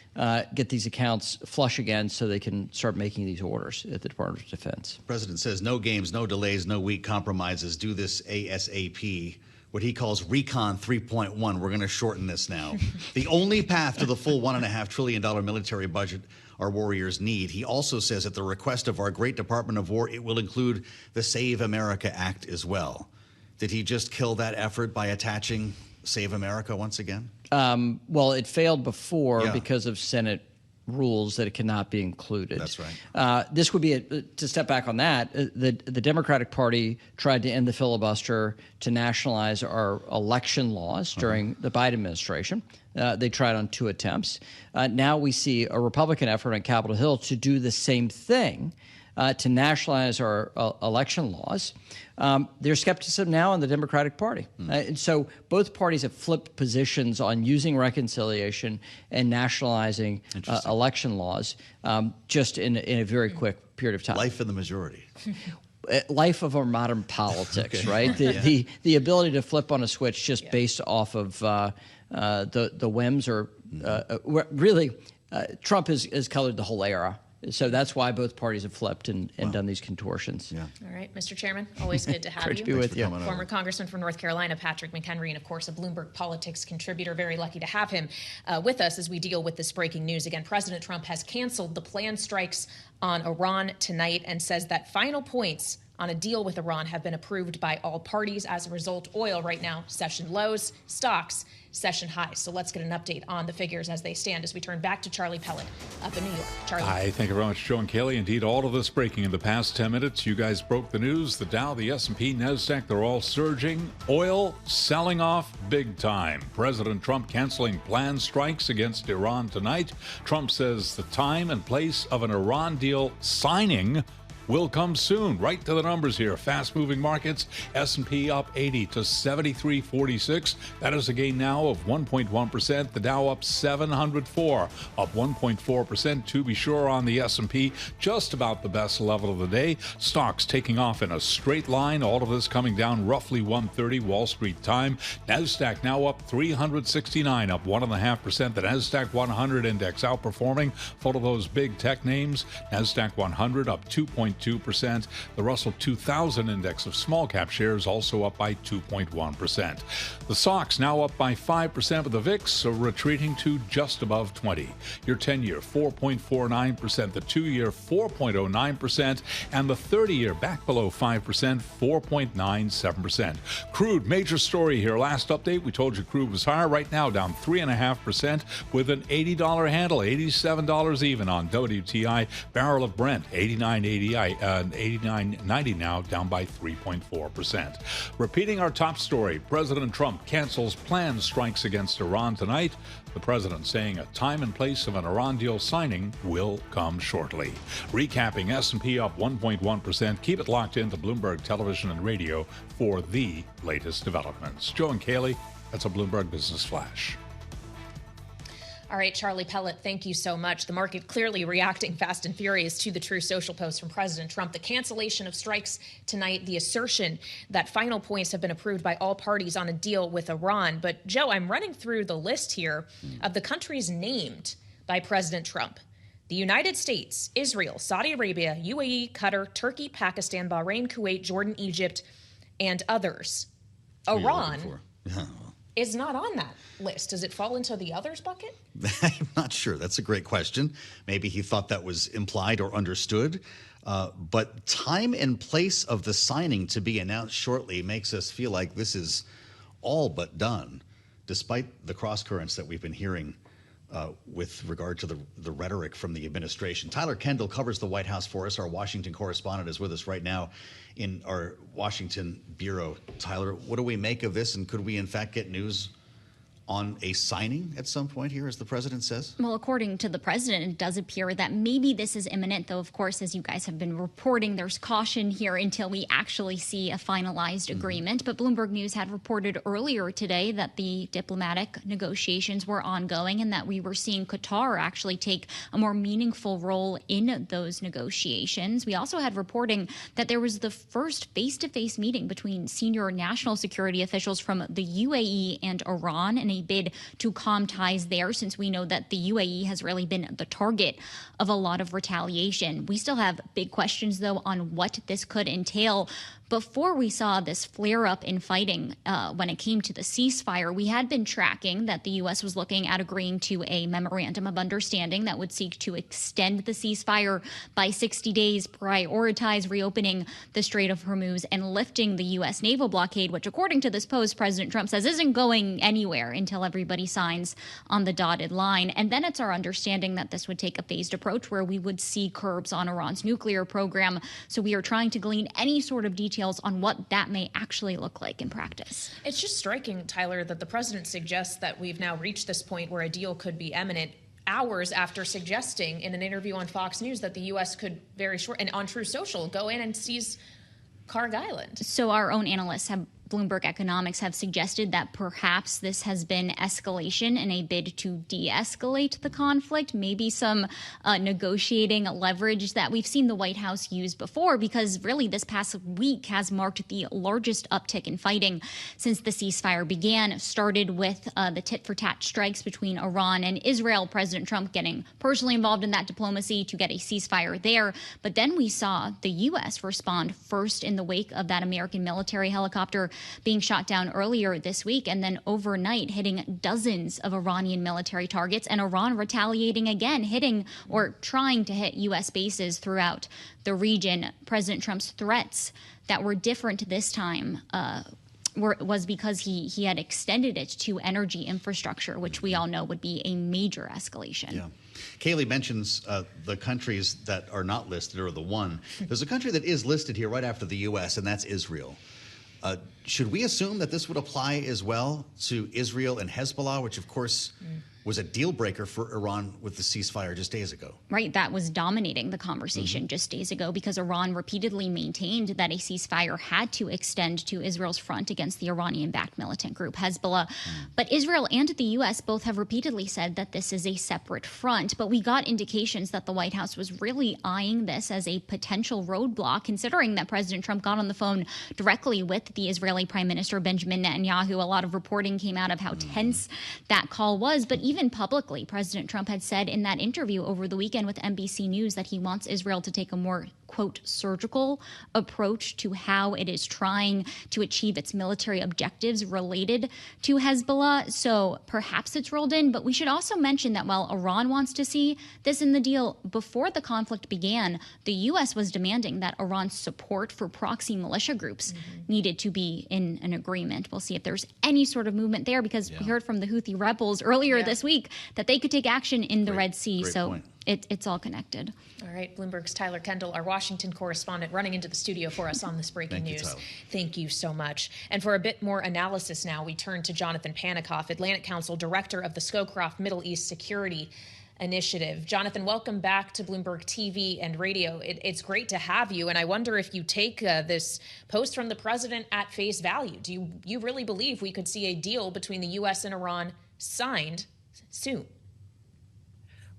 get these accounts flush again so they can start making these orders at the Department of Defense. The president says no games, no delays, no weak compromises. Do this ASAP. What he calls Recon 3.1. We're going to shorten this now. The only path to the full $1.5 trillion military budget our warriors need. He also says at the request of our great Department of War, it will include the Save America Act as well. Did he just kill that effort by attaching Save America once again? Well, it failed before because of Senate rules that it cannot be included. That's right. This would be, to step back on that, the Democratic Party tried to end the filibuster to nationalize our election laws during the Biden administration. They tried on 2 attempts. Now we see a Republican effort on Capitol Hill to do the same thing, to nationalize our election laws. There's skepticism now in the Democratic Party. And so both parties have flipped positions on using reconciliation and nationalizing election laws just in a very quick period of time. Life in the majority. Life of our modern politics, right? The ability to flip on a switch just based off of the whims or really Trump has colored the whole era. So that's why both parties have flipped and done these contortions. Yeah. All right, Mr. Chairman, always good to have Great you. to be with you. Former Congressman from North Carolina, Patrick McHenry, and of course a Bloomberg politics contributor. Very lucky to have him with us as we deal with this breaking news. Again, President Trump has canceled the planned strikes on Iran tonight and says that final points on a deal with Iran have been approved by all parties. As a result, oil right now, session lows, stocks, session highs. So let's get an update on the figures as they stand as we turn back to Charlie Pellet up in New York. Charlie. Hi, thank you very much, Joe and Kailey. Indeed, all of this breaking in the past 10 minutes. You guys broke the news. The Dow, the S&P, NASDAQ, they're all surging. Oil selling off big time. President Trump canceling planned strikes against Iran tonight. Trump says the time and place of an Iran deal signing will come soon. Right to the numbers here. Fast-moving markets. S&P up 80 to 73.46. That is a gain now of 1.1%. The Dow up 704, up 1.4%. To be sure, on the S&P, just about the best level of the day. Stocks taking off in a straight line. All of this coming down roughly 1:30 Wall Street time. NASDAQ now up 369, up 1.5%. The NASDAQ 100 index outperforming. Full of those big tech names. NASDAQ 100 up 2.2%. The Russell 2000 index of small cap shares also up by 2.1%. The SOX now up by 5%, with the VIX retreating to just above 20. Your 10-year 4.49%, the 2-year 4.09%, and the 30-year back below 5%, 4.97%. Crude, major story here. Last update, we told you crude was higher. Right now down 3.5% with an $80 handle, $87 even on WTI. Barrel of Brent, 89.80. 89.90 now, down by 3.4%. Repeating our top story, President Trump cancels planned strikes against Iran tonight. The president saying a time and place of an Iran deal signing will come shortly. Recapping, S&P up 1.1%. Keep it locked into Bloomberg Television and Radio for the latest developments. Joe and Kailey, that's a Bloomberg Business Flash. All right, Charlie Pellet, thank you so much. The market clearly reacting fast and furious to the True Social post from President Trump. The cancellation of strikes tonight, the assertion that final points have been approved by all parties on a deal with Iran. But, Joe, I'm running through the list here of the countries named by President Trump. The United States, Israel, Saudi Arabia, UAE, Qatar, Turkey, Pakistan, Bahrain, Kuwait, Jordan, Egypt, and others. Iran is not on that list. Does it fall into the others bucket? I'm not sure. That's a great question. Maybe he thought that was implied or understood. But time and place of the signing to be announced shortly makes us feel like this is all but done, despite the cross currents that we've been hearing with regard to the rhetoric from the administration. Tyler Kendall covers the White House for us. Our Washington correspondent is with us right now in our Washington bureau. Tyler, what do we make of this, and could we in fact get news on a signing at some point here, as the president says? Well, according to the president, it does appear that maybe this is imminent, though, of course, as you guys have been reporting, there's caution here until we actually see a finalized agreement. But Bloomberg News had reported earlier today that the diplomatic negotiations were ongoing and that we were seeing Qatar actually take a more meaningful role in those negotiations. We also had reporting that there was the first face-to-face meeting between senior national security officials from the UAE and Iran in a bid to calm ties there, since we know that the UAE has really been the target of a lot of retaliation. We still have big questions, though, on what this could entail. Before we saw this flare-up in fighting when it came to the ceasefire, we had been tracking that the U.S. was looking at agreeing to a memorandum of understanding that would seek to extend the ceasefire by 60 days, prioritize reopening the Strait of Hormuz, and lifting the U.S. naval blockade, which, according to this post, President Trump says isn't going anywhere until everybody signs on the dotted line. And then it's our understanding that this would take a phased approach where we would see curbs on Iran's nuclear program. So we are trying to glean any sort of details on what that may actually look like in practice. It's just striking, Tyler, that the president suggests that we've now reached this point where a deal could be imminent, hours after suggesting in an interview on Fox News that the U.S. could very short and on True Social go in and seize Kharg Island. So our own analysts have Bloomberg Economics have suggested that perhaps this has been escalation in a bid to de-escalate the conflict, maybe some negotiating leverage that we've seen the White House use before, because really this past week has marked the largest uptick in fighting since the ceasefire began. Started with the tit-for-tat strikes between Iran and Israel, President Trump getting personally involved in that diplomacy to get a ceasefire there. But then we saw the U.S. respond first in the wake of that American military helicopter being shot down earlier this week, and then overnight hitting dozens of Iranian military targets, and Iran retaliating again, hitting or trying to hit U.S. bases throughout the region. President Trump's threats that were different this time was because he had extended it to energy infrastructure, which we all know would be a major escalation. Yeah. Kailey mentions the countries that are not listed, or the one. There's a country that is listed here right after the U.S., and that's Israel. Should we assume that this would apply as well to Israel and Hezbollah, which, of course, was a deal breaker for Iran with the ceasefire just days ago? Right. That was dominating the conversation just days ago, because Iran repeatedly maintained that a ceasefire had to extend to Israel's front against the Iranian-backed militant group Hezbollah. But Israel and the U.S. both have repeatedly said that this is a separate front. But we got indications that the White House was really eyeing this as a potential roadblock, considering that President Trump got on the phone directly with the Israeli Prime Minister Benjamin Netanyahu. A lot of reporting came out of how tense that call was. But even publicly, President Trump had said in that interview over the weekend with NBC News that he wants Israel to take a more, quote, surgical approach to how it is trying to achieve its military objectives related to Hezbollah. So perhaps it's rolled in, but we should also mention that while Iran wants to see this in the deal, before the conflict began, the U.S. was demanding that Iran's support for proxy militia groups needed to be in an agreement. We'll see if there's any sort of movement there, because we heard from the Houthi rebels earlier this week that they could take action in the Red Sea. So it's all connected. All right. Bloomberg's Tyler Kendall, our Washington correspondent, running into the studio for us on this breaking news. Thank you so much. And for a bit more analysis now, we turn to Jonathan Panikoff, Atlantic Council Director of the Scowcroft Middle East Security Initiative. Jonathan, welcome back to Bloomberg TV and radio. It's great to have you. And I wonder if you take this post from the president at face value. Do you really believe we could see a deal between the U.S. and Iran signed soon?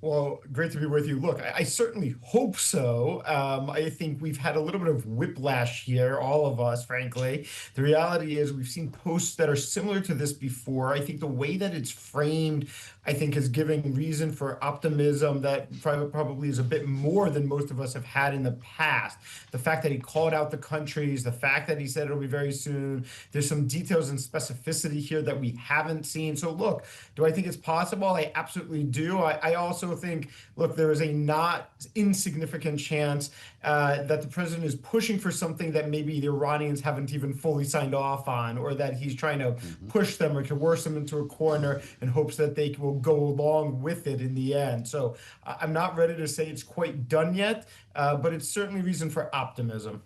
Well, great to be with you. Look, I certainly hope so. I think we've had a little bit of whiplash here, all of us, frankly. The reality is we've seen posts that are similar to this before. I think the way that it's framed, I think, is giving reason for optimism that probably is a bit more than most of us have had in the past. The fact that he called out the countries, the fact that he said it'll be very soon, there's some details and specificity here that we haven't seen. So look, do I think it's possible? I absolutely do. I also think, look, there is a not insignificant chance that the president is pushing for something that maybe the Iranians haven't even fully signed off on, or that he's trying to push them or coerce them into a corner in hopes that they will go along with it in the end. So I'm not ready to say it's quite done yet, but it's certainly reason for optimism.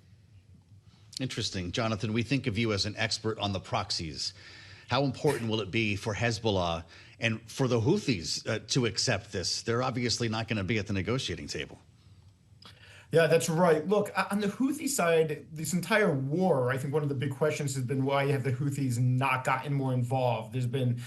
Interesting. Jonathan, we think of you as an expert on the proxies. How important will it be for Hezbollah and for the Houthis to accept this? They're obviously not going to be at the negotiating table. Yeah, that's right. Look, on the Houthi side, this entire war, I think one of the big questions has been why have the Houthis not gotten more involved? There's been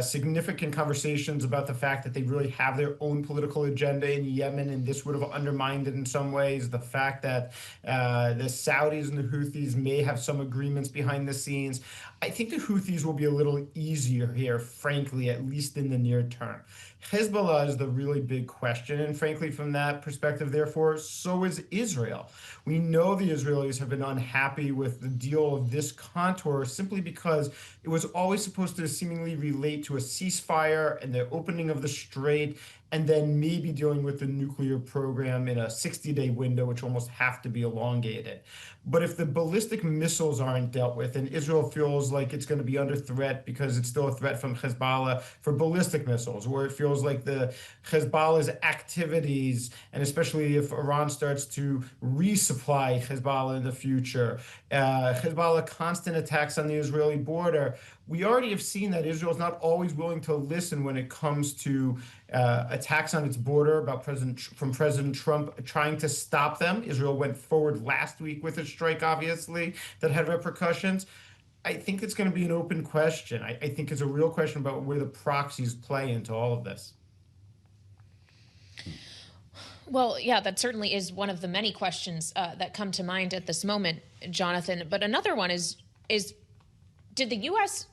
significant conversations about the fact that they really have their own political agenda in Yemen, and this would have undermined it in some ways. The fact that the Saudis and the Houthis may have some agreements behind the scenes. I think the Houthis will be a little easier here, frankly, at least in the near term. Hezbollah is the really big question, and frankly, from that perspective, therefore, so is Israel. We know the Israelis have been unhappy with the deal of this contour simply because it was always supposed to seemingly relate to a ceasefire and the opening of the strait, and then maybe dealing with the nuclear program in a 60-day window, which almost have to be elongated. But if the ballistic missiles aren't dealt with, and Israel feels like it's going to be under threat because it's still a threat from Hezbollah for ballistic missiles, or it feels like the Hezbollah's activities, and especially if Iran starts to resupply Hezbollah in the future, Hezbollah constant attacks on the Israeli border, we already have seen that Israel is not always willing to listen when it comes to attacks on its border from President Trump trying to stop them. Israel went forward last week with a strike, obviously, that had repercussions. I think it's going to be an open question. I think it's a real question about where the proxies play into all of this. Well, yeah, that certainly is one of the many questions that come to mind at this moment, Jonathan. But another one is did the U.S.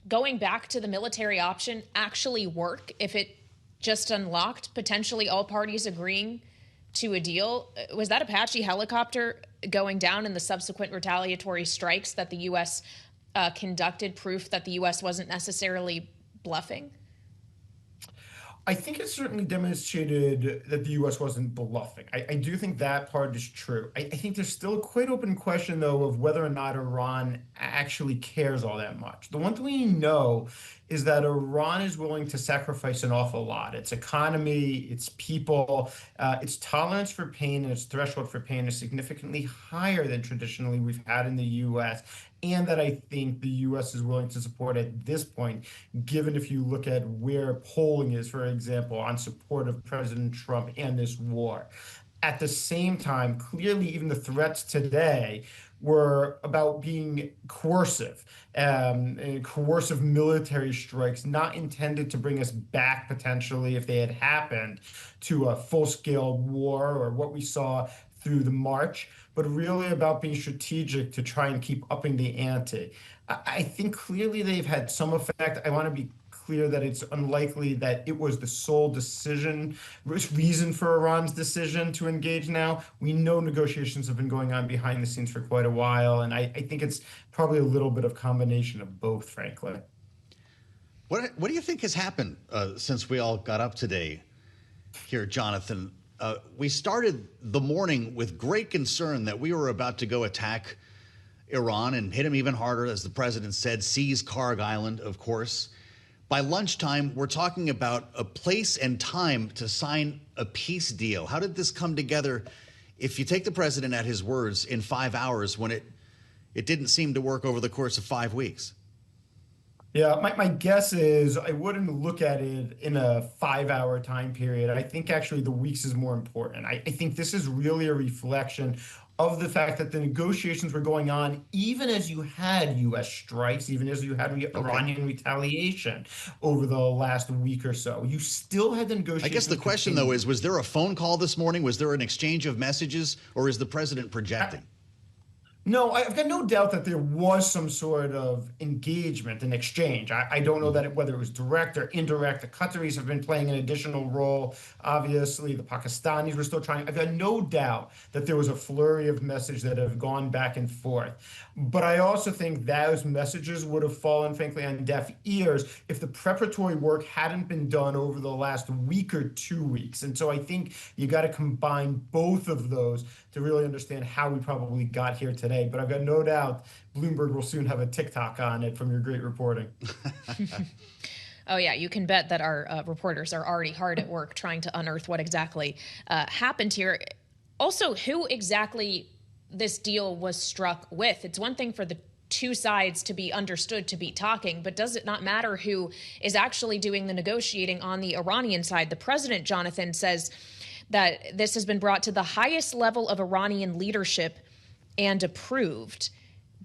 going back to the military option actually work if it just unlocked potentially all parties agreeing to a deal? Was that Apache helicopter going down and the subsequent retaliatory strikes that the U.S. Conducted proof that the U.S. wasn't necessarily bluffing? I think it certainly demonstrated that the U.S. wasn't bluffing. I do think that part is true. I think there's still a quite open question, though, of whether or not Iran actually cares all that much. The one thing we know is that Iran is willing to sacrifice an awful lot. Its economy, its people, its tolerance for pain and its threshold for pain is significantly higher than traditionally we've had in the U.S., and that I think the U.S. is willing to support at this point, given if you look at where polling is, for example, on support of President Trump and this war. At the same time, clearly even the threats today were about being coercive, and coercive military strikes, not intended to bring us back potentially, if they had happened, to a full-scale war or what we saw through the March, but really about being strategic to try and keep upping the ante. I think clearly they've had some effect. I want to be clear that it's unlikely that it was the sole reason for Iran's decision to engage now. We know negotiations have been going on behind the scenes for quite a while, and I think it's probably a little bit of combination of both, frankly. What do you think has happened since we all got up today here, Jonathan? We started the morning with great concern that we were about to go attack Iran and hit them even harder, as the president said, seize Kharg Island, of course. By lunchtime, we're talking about a place and time to sign a peace deal. How did this come together, if you take the president at his words, in 5 hours when it didn't seem to work over the course of 5 weeks? Yeah, my guess is I wouldn't look at it in a 5-hour time period. I think actually the weeks is more important. I think this is really a reflection of the fact that the negotiations were going on even as you had U.S. strikes, even as you had Iranian retaliation over the last week or so. You still had the negotiations. I guess the question, though, is, was there a phone call this morning? Was there an exchange of messages, or is the president projecting? No, I've got no doubt that there was some sort of engagement and exchange. I don't know that whether it was direct or indirect. The Qataris have been playing an additional role. Obviously, the Pakistanis were still trying. I've got no doubt that there was a flurry of messages that have gone back and forth. But I also think those messages would have fallen, frankly, on deaf ears if the preparatory work hadn't been done over the last week or 2 weeks. And so I think you got to combine both of those to really understand how we probably got here today. But I've got no doubt Bloomberg will soon have a TikTok on it from your great reporting. Oh, yeah, you can bet that our reporters are already hard at work trying to unearth what exactly happened here. Also, who exactly this deal was struck with? It's one thing for the two sides to be understood to be talking, but does it not matter who is actually doing the negotiating on the Iranian side? The president, Jonathan, says that this has been brought to the highest level of Iranian leadership and approved.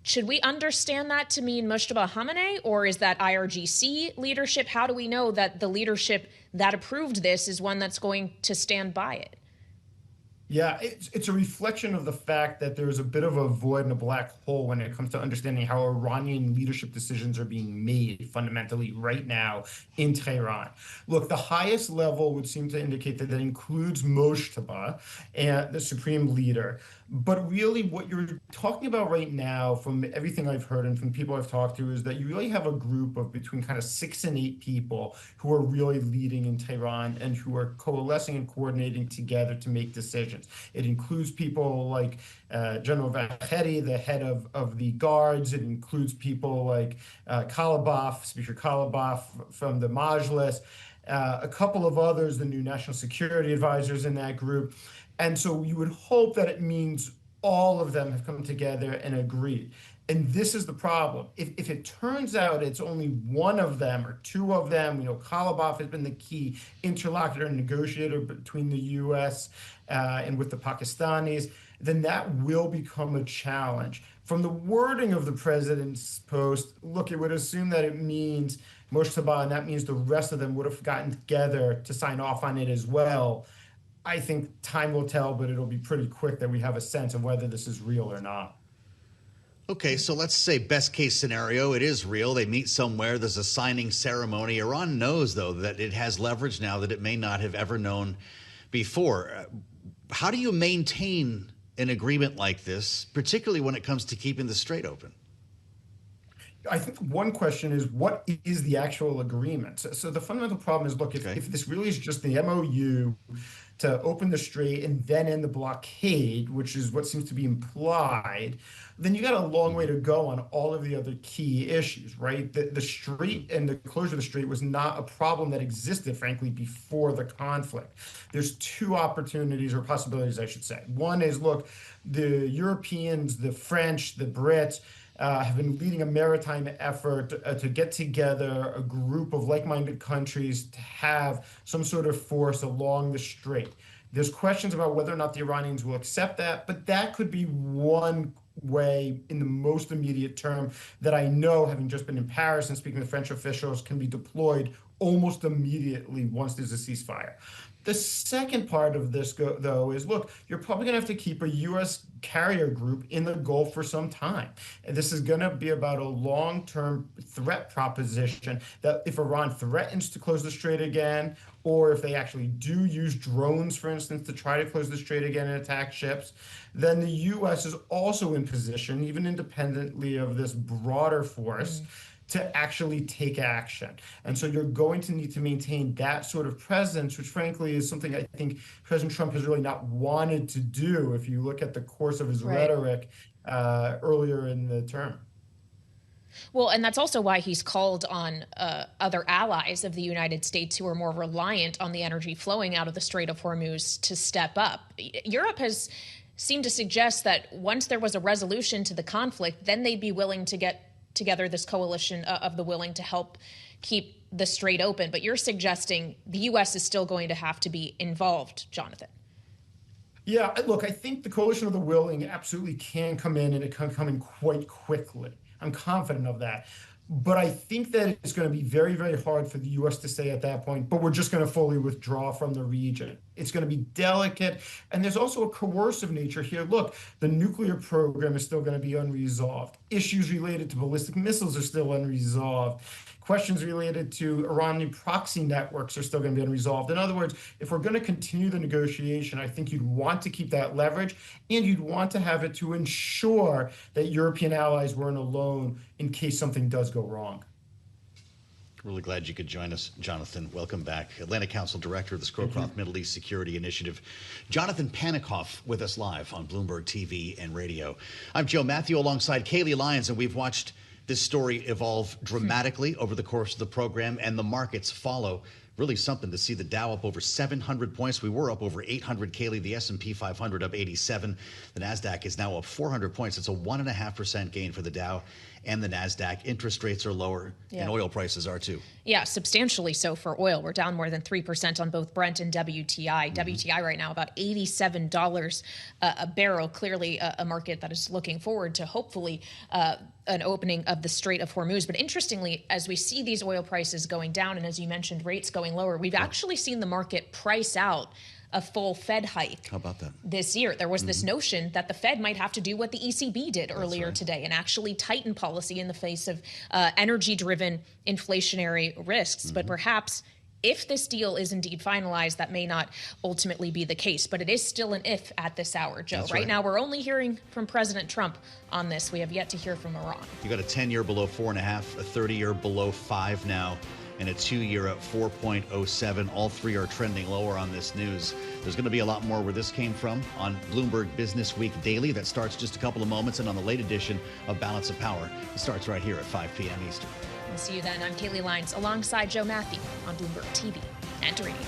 Should we understand that to mean Mojtaba Khamenei, or is that IRGC leadership? How do we know that the leadership that approved this is one that's going to stand by it? Yeah, it's a reflection of the fact that there's a bit of a void and a black hole when it comes to understanding how Iranian leadership decisions are being made fundamentally right now in Tehran. Look, the highest level would seem to indicate that includes Mojtaba, and the supreme leader. But really what you're talking about right now, from everything I've heard and from people I've talked to, is that you really have a group of between kind of 6 and 8 people who are really leading in Tehran and who are coalescing and coordinating together to make decisions. It includes people like General McHenry, the head of the guards. It includes people like Speaker Kalibaf from the Majlis, a couple of others, the new national security advisors in that group. And so you would hope that it means all of them have come together and agreed. And this is the problem. If it turns out it's only one of them or 2 of them, Kalibaf has been the key interlocutor and negotiator between the U.S. And with the Pakistanis, then that will become a challenge. From the wording of the president's post, look, it would assume that it means Mojtaba, and that means the rest of them would have gotten together to sign off on it as well. I think time will tell, but it'll be pretty quick that we have a sense of whether this is real or not. Okay, so let's say best case scenario, it is real. They meet somewhere. There's a signing ceremony. Iran knows, though, that it has leverage now that it may not have ever known before. How do you maintain an agreement like this, particularly when it comes to keeping the Strait open? I think one question is, what is the actual agreement? So the fundamental problem is, look, if this really is just the MOU to open the Strait and then end the blockade, which is what seems to be implied, then you got a long way to go on all of the other key issues, right? The Strait and the closure of the Strait was not a problem that existed, frankly, before the conflict. There's 2 opportunities or possibilities, I should say. One is, look, the Europeans, the French, the Brits, have been leading a maritime effort to get together a group of like-minded countries to have some sort of force along the Strait. There's questions about whether or not the Iranians will accept that, but that could be one way in the most immediate term that I know, having just been in Paris and speaking to French officials, can be deployed almost immediately once there's a ceasefire. The second part of this, though, is, look, you're probably going to have to keep a U.S. carrier group in the Gulf for some time. And this is going to be about a long-term threat proposition that if Iran threatens to close the Strait again, or if they actually do use drones, for instance, to try to close the Strait again and attack ships, then the U.S. is also in position, even independently of this broader force, to actually take action. And so you're going to need to maintain that sort of presence, which frankly is something I think President Trump has really not wanted to do if you look at the course of his rhetoric earlier in the term. Well, and that's also why he's called on other allies of the United States who are more reliant on the energy flowing out of the Strait of Hormuz to step up. Europe has seemed to suggest that once there was a resolution to the conflict, then they'd be willing to get together this coalition of the willing to help keep the Strait open. But you're suggesting the U.S. is still going to have to be involved, Jonathan. Yeah, look, I think the coalition of the willing absolutely can come in, and it can come in quite quickly. I'm confident of that. But I think that it's going to be very, very hard for the U.S. to say at that point, but we're just going to fully withdraw from the region. It's going to be delicate. And there's also a coercive nature here. Look, the nuclear program is still going to be unresolved. Issues related to ballistic missiles are still unresolved. Questions related to Iranian proxy networks are still going to be unresolved. In other words, if we're going to continue the negotiation, I think you'd want to keep that leverage, and you'd want to have it to ensure that European allies weren't alone in case something does go wrong. Really glad you could join us, Jonathan. Welcome back. Atlantic Council Director of the Scowcroft Middle East Security Initiative. Jonathan Panikoff with us live on Bloomberg TV and radio. I'm Joe Mathieu alongside Kailey Leinz, and we've watched this story evolve dramatically over the course of the program, and the markets follow. Really something to see the Dow up over 700 points. We were up over 800, Kailey. The S&P 500 up 87. The NASDAQ is now up 400 points. It's a 1.5% gain for the Dow and the NASDAQ. Interest rates are lower, and oil prices are too. Yeah, substantially so for oil. We're down more than 3% on both Brent and WTI. WTI right now about $87 a barrel. Clearly a market that is looking forward to hopefully an opening of the Strait of Hormuz. But interestingly, as we see these oil prices going down, and as you mentioned, rates going lower, we've actually seen the market price out a full Fed hike. How about that? This year. There was this notion that the Fed might have to do what the ECB did earlier today and actually tighten policy in the face of energy-driven inflationary risks. But perhaps if this deal is indeed finalized, that may not ultimately be the case. But it is still an if at this hour, Joe. Right now, we're only hearing from President Trump on this. We have yet to hear from Iran. You got a 10-year below 4.5, a 30-year below 5 now, and a 2-year at 4.07. All three are trending lower on this news. There's going to be a lot more where this came from on Bloomberg Business Week Daily. That starts just a couple of moments, and on the late edition of Balance of Power. It starts right here at 5 p.m. Eastern. We'll see you then. I'm Kailey Leinz alongside Joe Mathieu on Bloomberg TV and radio.